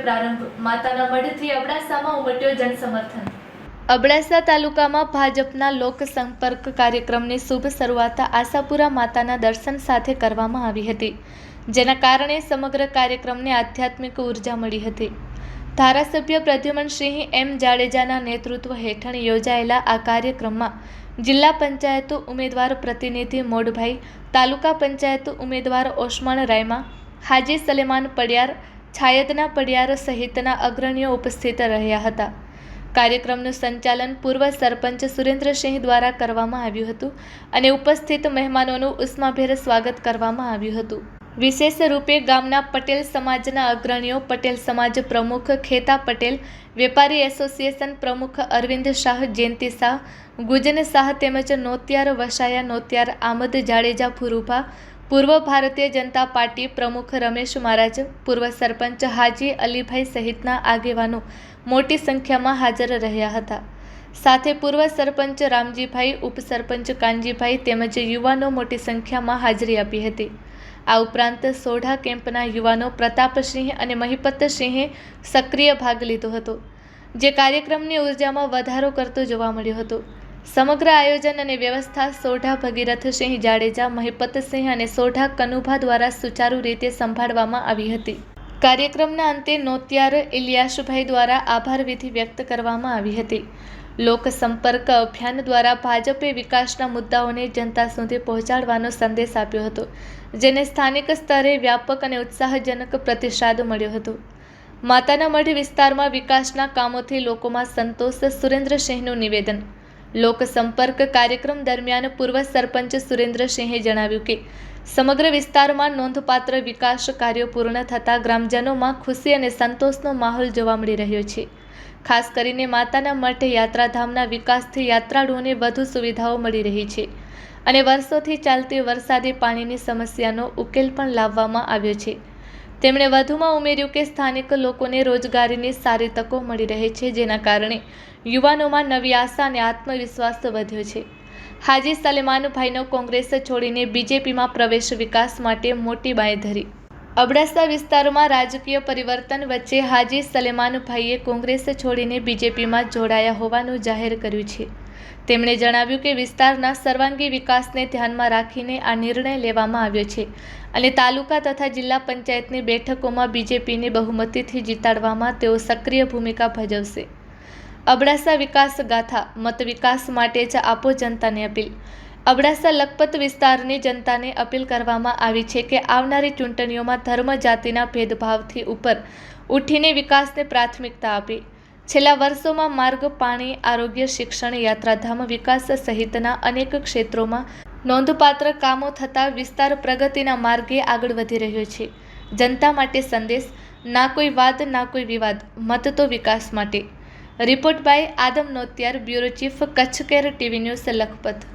પ્રારંભ માતાના મઢથી અબડાસામાં ઉમટ્યો જનસમર્થન। અબડાસા તાલુકામાં ભાજપના લોકસંપર્ક કાર્યક્રમની શુભ શરૂઆત આશાપુરા માતાના દર્શન સાથે કરવામાં આવી હતી, જેના કારણે સમગ્ર કાર્યક્રમને આધ્યાત્મિક ઉર્જા મળી હતી। ધારાસભ્ય પ્રદ્યુમનસિંહ એમ જાડેજાના નેતૃત્વ હેઠળ યોજાયેલા આ કાર્યક્રમમાં જિલ્લા પંચાયત ઉમેદવાર પ્રતિનિધિ મોડભાઈ, તાલુકા પંચાયત ઉમેદવાર ઓસ્માન રાયમા, હાજી સલેમાન પડિયાર, છાયદના પડિયાર સહિતના અગ્રણીઓ ઉપસ્થિત રહ્યા હતા। કાર્યક્રમનું સંચાલન પૂર્વ સરપંચ સુરેન્દ્રસિંહ દ્વારા કરવામાં આવ્યું હતું અને ઉપસ્થિત મહેમાનોનું ઉષ્માભેર સ્વાગત કરવામાં આવ્યું હતું। વિશેષ રૂપે ગામના પટેલ સમાજના અગ્રણીઓ, પટેલ સમાજ પ્રમુખ ખેતા પટેલ, વેપારી એસોસિએશન પ્રમુખ અરવિંદ શાહ, જયંતિ શાહ, ગુજન શાહ તેમજ નોતિયાર વસાયા નોતિયાર આમદ જાડેજા ફુરુભા, પૂર્વ ભારતીય જનતા પાર્ટી પ્રમુખ રમેશ મહારાજ, પૂર્વ સરપંચ હાજી અલીભાઈ સહિતના આગેવાનો મોટી સંખ્યામાં હાજર રહ્યા હતા। સાથે પૂર્વ સરપંચ રામજીભાઈ, ઉપસરપંચ કાનજીભાઈ તેમજ યુવાનો મોટી સંખ્યામાં હાજરી આપી હતી। આ ઉપરાંત સોઢા કેમ્પના યુવાનો પ્રતાપસિંહ અને મહિપતસિંહે સક્રિય ભાગ લીધો હતો, જે કાર્યક્રમની ઉર્જામાં વધારો કરતો જોવા મળ્યો હતો। સમગ્ર આયોજન અને વ્યવસ્થા સોઢા ભગીરથસિંહ જાડેજા, મહિપતસિંહ અને સોઢા કનુભા દ્વારા સુચારુ રીતે સંભાળવામાં આવી હતી। કાર્યક્રમના અંતે નોતિયાર ઇલિયાસભાઈ દ્વારા આભાર વિધિ વ્યક્ત કરવામાં આવી હતી। લોકસંપર્ક અભિયાન દ્વારા ભાજપે વિકાસના મુદ્દાઓને જનતા સુધી પહોંચાડવાનો સંદેશ આપ્યો હતો, જેને સ્થાનિક સ્તરે વ્યાપક અને ઉત્સાહજનક પ્રતિસાદ મળ્યો હતો। માતાના મઢ વિસ્તારમાં વિકાસના કામોથી લોકોમાં સંતોષ, સુરેન્દ્રસિંહનું નિવેદન। લોકસંપર્ક કાર્યક્રમ દરમિયાન પૂર્વ સરપંચ સુરેન્દ્રસિંહે જણાવ્યું કે સમગ્ર વિસ્તારમાં નોંધપાત્ર વિકાસ કાર્યો પૂર્ણ થતાં ગ્રામજનોમાં ખુશી અને સંતોષનો માહોલ જોવા મળી રહ્યો છે। ખાસ કરીને માતાના મઠ યાત્રાધામના વિકાસથી યાત્રાળુઓને વધુ સુવિધાઓ મળી રહી છે અને વર્ષોથી ચાલતી વરસાદી પાણીની સમસ્યાનો ઉકેલ પણ લાવવામાં આવ્યો છે। તેમણે વધુમાં ઉમેર્યું કે સ્થાનિક લોકોને રોજગારીની સારી તકો મળી રહે છે, જેના કારણે યુવાનોમાં નવી આશા અને આત્મવિશ્વાસ વધ્યો છે। હાજી સલેમાનભાઈનો કોંગ્રેસ છોડીને બીજેપીમાં પ્રવેશ વિકાસ માટે મોટી બાંયધરી। અબડાસા વિસ્તારમાં રાજકીય પરિવર્તન વચ્ચે હાજી સલેમાનભાઈએ કોંગ્રેસ છોડીને બીજેપીમાં જોડાયા હોવાનું જાહેર કર્યું છે। તેમણે જણાવ્યું કે વિસ્તારના સર્વાંગી વિકાસને ધ્યાનમાં રાખીને આ નિર્ણય લેવામાં આવ્યો છે અને તાલુકા તથા જિલ્લા પંચાયતની બેઠકોમાં બીજેપીને બહુમતીથી જીતાડવામાં તેઓ સક્રિય ભૂમિકા ભજવશે। અબડાસા વિકાસ ગાથા, મત વિકાસ માટે જ આપો જનતાને અપીલ। અબડાસા લખપત વિસ્તારની જનતાને અપીલ કરવામાં આવી છે કે આવનારી ચૂંટણીઓમાં ધર્મ જાતિના ભેદભાવથી ઉપર ઉઠીને વિકાસને પ્રાથમિકતા આપે। છેલ્લા વર્ષોમાં માર્ગ, પાણી, આરોગ્ય, શિક્ષણ, યાત્રાધામ વિકાસ સહિતના અનેક ક્ષેત્રોમાં નોંધપાત્ર કામો થતાં વિસ્તાર પ્રગતિના માર્ગે આગળ વધી રહ્યો છે। જનતા માટે સંદેશ, ના કોઈ વાદ ના કોઈ વિવાદ, મત તો વિકાસ માટે। Report by Adam Notiyar, bureau chief, Kutch Care TV News, Lakhpat.